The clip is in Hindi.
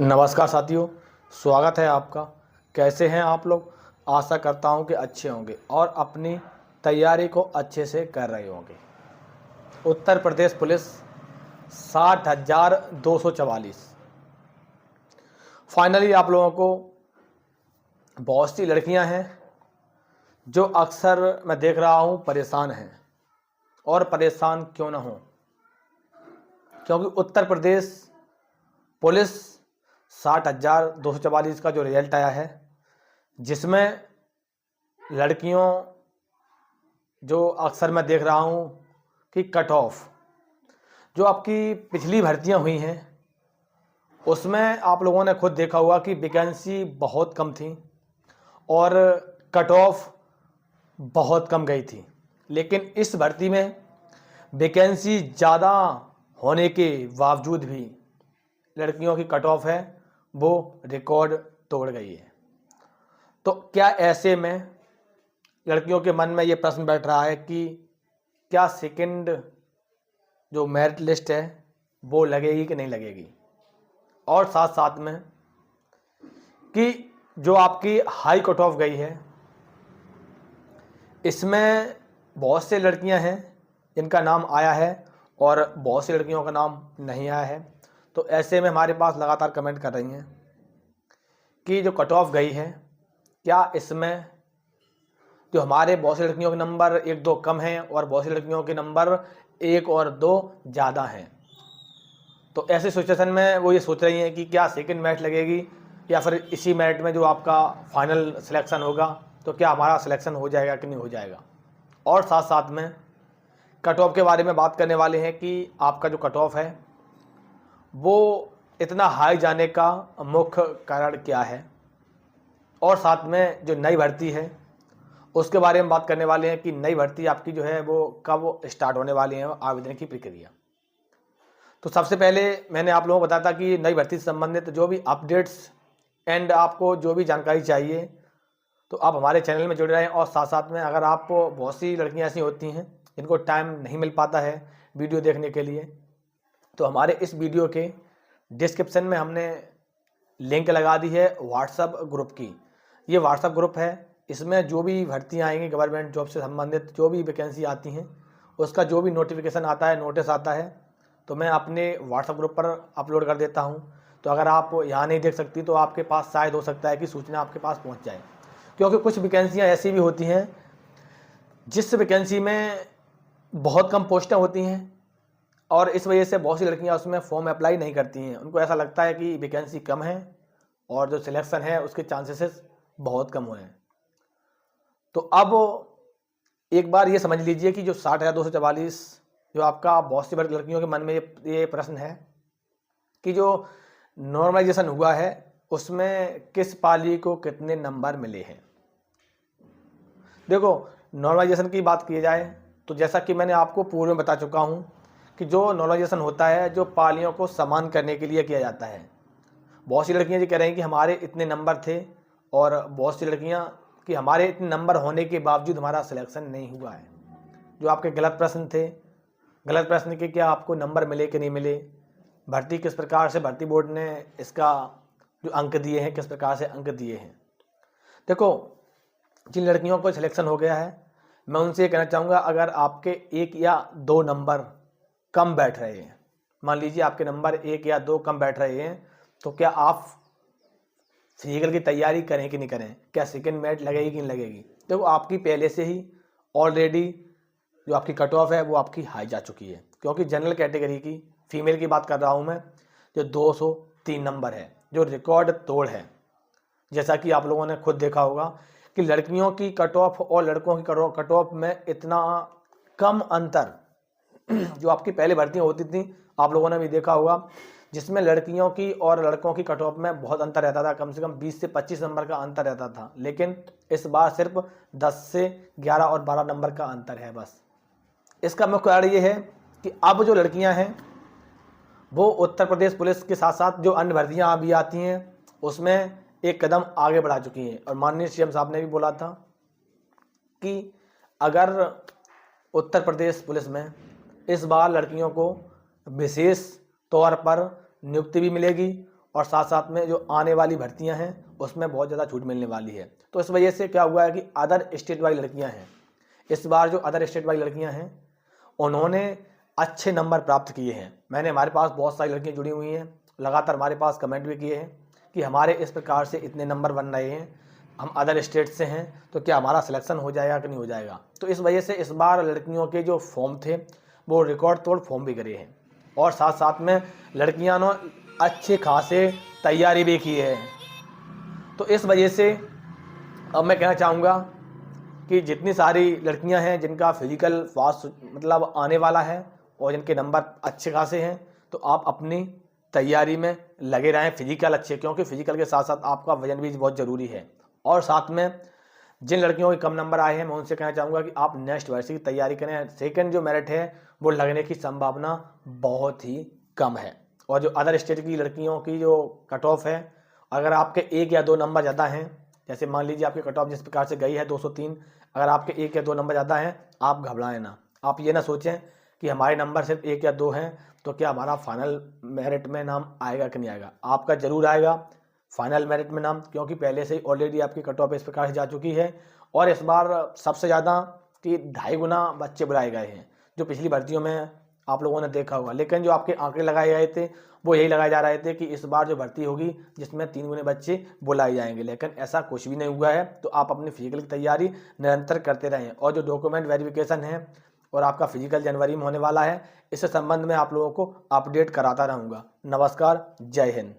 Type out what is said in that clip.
नमस्कार साथियों, स्वागत है आपका। कैसे हैं आप लोग? आशा करता हूं कि अच्छे होंगे और अपनी तैयारी को अच्छे से कर रहे होंगे। उत्तर प्रदेश पुलिस 60,244। फाइनली आप लोगों को बहुत सी लड़कियां हैं जो अक्सर मैं देख रहा हूं परेशान हैं, और परेशान क्यों ना हो, क्योंकि उत्तर प्रदेश पुलिस 60,244 का जो रिजल्ट आया है, जिसमें लड़कियों जो अक्सर मैं देख रहा हूँ कि कट ऑफ जो आपकी पिछली भर्तियां हुई हैं उसमें आप लोगों ने खुद देखा होगा कि वैकेंसी बहुत कम थी और कट ऑफ बहुत कम गई थी। लेकिन इस भर्ती में वैकेंसी ज़्यादा होने के बावजूद भी लड़कियों की कट ऑफ है वो रिकॉर्ड तोड़ गई है। तो क्या ऐसे में लड़कियों के मन में ये प्रश्न बैठ रहा है कि क्या सेकंड जो मेरिट लिस्ट है वो लगेगी कि नहीं लगेगी, और साथ साथ में कि जो आपकी हाई कट ऑफ गई है इसमें बहुत से लड़कियां हैं जिनका नाम आया है और बहुत सी लड़कियों का नाम नहीं आया है। तो ऐसे में हमारे पास लगातार कमेंट कर रही हैं कि जो कट ऑफ गई है, क्या इसमें जो हमारे बहुत सी लड़कियों के नंबर 1-2 कम हैं और बहुत सी लड़कियों के नंबर 1 और 2 ज़्यादा हैं। तो ऐसे सिचुएशन में वो ये सोच रही हैं कि क्या सेकंड मेरिट लगेगी या फिर इसी मेरिट में जो आपका फाइनल सिलेक्शन होगा तो क्या हमारा सिलेक्शन हो जाएगा कि नहीं हो जाएगा। और साथ साथ में कट ऑफ के बारे में बात करने वाले हैं कि आपका जो कट ऑफ है वो इतना हाई जाने का मुख्य कारण क्या है, और साथ में जो नई भर्ती है उसके बारे में बात करने वाले हैं कि नई भर्ती आपकी जो है वो कब स्टार्ट होने वाली है, आवेदन की प्रक्रिया। तो सबसे पहले मैंने आप लोगों को बताया था कि नई भर्ती से संबंधित जो भी अपडेट्स एंड आपको जो भी जानकारी चाहिए तो आप हमारे चैनल में जुड़े रहें। और साथ साथ में अगर आप बहुत सी लड़कियां ऐसी होती हैं जिनको टाइम नहीं मिल पाता है वीडियो देखने के लिए, तो हमारे इस वीडियो के डिस्क्रिप्शन में हमने लिंक लगा दी है व्हाट्सएप ग्रुप की। ये व्हाट्सएप ग्रुप है, इसमें जो भी भर्तियाँ आएंगी गवर्नमेंट जॉब से संबंधित जो भी वैकेंसी आती हैं उसका जो भी नोटिफिकेशन आता है, नोटिस आता है, तो मैं अपने व्हाट्सएप ग्रुप पर अपलोड कर देता हूं। तो अगर आप यहाँ नहीं देख सकती तो आपके पास शायद हो सकता है कि सूचना आपके पास पहुँच जाए, क्योंकि कुछ वैकेंसियाँ ऐसी भी होती हैं जिस वैकेंसी में बहुत कम पोस्टें होती हैं और इस वजह से बहुत सी लड़कियां उसमें फॉर्म अप्लाई नहीं करती हैं। उनको ऐसा लगता है कि वैकेंसी कम है और जो सिलेक्शन है उसके चांसेस बहुत कम हुए हैं। तो अब एक बार ये समझ लीजिए कि जो 60,244 जो आपका बहुत सी लड़कियों के मन में ये प्रश्न है कि जो नॉर्मलाइजेशन हुआ है उसमें किस पाली को कितने नंबर मिले हैं। देखो, नॉर्मलाइजेशन की बात की जाए तो जैसा कि मैंने आपको पूर्व में बता चुका हूं कि जो नॉर्मलाइजेशन होता है जो पालियों को समान करने के लिए किया जाता है। बहुत सी लड़कियां ये कह रही हैं कि हमारे इतने नंबर थे और बहुत सी लड़कियां कि हमारे इतने नंबर होने के बावजूद हमारा सिलेक्शन नहीं हुआ है। जो आपके गलत प्रश्न थे, गलत प्रश्न के क्या आपको नंबर मिले कि नहीं मिले, भर्ती किस प्रकार से भर्ती बोर्ड ने इसका जो अंक दिए हैं किस प्रकार से अंक दिए हैं। देखो, जिन लड़कियों को सिलेक्शन हो गया है मैं उनसे ये कहना चाहूँगा, अगर आपके 1 या 2 नंबर कम बैठ रहे हैं, मान लीजिए आपके नंबर 1 या 2 कम बैठ रहे हैं, तो क्या आप फिजिकल की तैयारी करें कि नहीं करें, क्या सेकंड मेरिट लगेगी कि नहीं लगेगी। देखो, आपकी पहले से ही ऑलरेडी जो आपकी कट ऑफ है वो आपकी हाई जा चुकी है, क्योंकि जनरल कैटेगरी की फीमेल की बात कर रहा हूँ मैं, जो 203 नंबर है जो रिकॉर्ड तोड़ है। जैसा कि आप लोगों ने खुद देखा होगा कि लड़कियों की कट ऑफ और लड़कों की कट ऑफ में इतना कम अंतर जो आपकी पहले भर्तियाँ होती थी आप लोगों ने भी देखा होगा, जिसमें लड़कियों की और लड़कों की कट ऑफ में बहुत अंतर रहता था, कम से कम 20 से 25 नंबर का अंतर रहता था। लेकिन इस बार सिर्फ 10 से 11 और 12 नंबर का अंतर है बस। इसका मुख्य कारण ये है कि अब जो लड़कियां हैं वो उत्तर प्रदेश पुलिस के साथ साथ जो अन्य भर्तियां अभी आती हैं उसमें एक कदम आगे बढ़ा चुकी हैं। और माननीय सीएम साहब ने भी बोला था कि अगर उत्तर प्रदेश पुलिस में इस बार लड़कियों को विशेष तौर पर नियुक्ति भी मिलेगी और साथ साथ में जो आने वाली भर्तियां हैं उसमें बहुत ज़्यादा छूट मिलने वाली है। तो इस वजह से क्या हुआ है कि अदर स्टेट वाली लड़कियां हैं, इस बार जो अदर स्टेट वाली लड़कियां हैं उन्होंने अच्छे नंबर प्राप्त किए हैं। मैंने हमारे पास बहुत सारी लड़कियां जुड़ी हुई हैं, लगातार हमारे पास कमेंट भी किए हैं कि हमारे इस प्रकार से इतने नंबर बन रहे हैं, हम अदर स्टेट से हैं, तो क्या हमारा सिलेक्शन हो जाएगा कि नहीं हो जाएगा। तो इस वजह से इस बार लड़कियों के जो फॉर्म थे वो रिकॉर्ड तोड़ फॉर्म भी करे हैं, और साथ साथ में लड़कियां ने अच्छे खासे तैयारी भी की है। तो इस वजह से अब मैं कहना चाहूँगा कि जितनी सारी लड़कियां हैं जिनका फिजिकल फास्ट मतलब आने वाला है और जिनके नंबर अच्छे खासे हैं, तो आप अपनी तैयारी में लगे रहें, फिजिकल अच्छे, क्योंकि फिजिकल के साथ साथ आपका वजन भी बहुत ज़रूरी है। और साथ में जिन लड़कियों के कम नंबर आए हैं मैं उनसे कहना चाहूँगा कि आप नेक्स्ट वर्ष की तैयारी करें। सेकंड जो मेरिट है वो लगने की संभावना बहुत ही कम है। और जो अदर स्टेट की लड़कियों की जो कट ऑफ है, अगर आपके 1 या 2 नंबर ज़्यादा हैं, जैसे मान लीजिए आपकी कट ऑफ जिस प्रकार से गई है 203, अगर आपके 1 या 2 नंबर ज़्यादा हैं, आप घबराएं ना। आप ये ना सोचें कि हमारे नंबर सिर्फ 1 या 2 हैं तो क्या हमारा फाइनल मेरिट में नाम आएगा कि नहीं आएगा। आपका ज़रूर आएगा फाइनल मेरिट में नाम, क्योंकि पहले से ही ऑलरेडी आपकी कट ऑफ इस प्रकार से जा चुकी है। और इस बार सबसे ज़्यादा कि 2.5 गुना बच्चे बुलाए गए हैं, जो पिछली भर्तियों में आप लोगों ने देखा होगा। लेकिन जो आपके आंकड़े लगाए गए थे वो यही लगाए जा रहे थे कि इस बार जो भर्ती होगी जिसमें 3 गुने बच्चे बुलाए जाएंगे, लेकिन ऐसा कुछ भी नहीं हुआ है। तो आप अपनी फिजिकल की तैयारी निरंतर करते रहें, और जो डॉक्यूमेंट वेरिफिकेशन है और आपका फिजिकल जनवरी में होने वाला है, इस संबंध में आप लोगों को अपडेट कराता रहूँगा। नमस्कार, जय हिंद।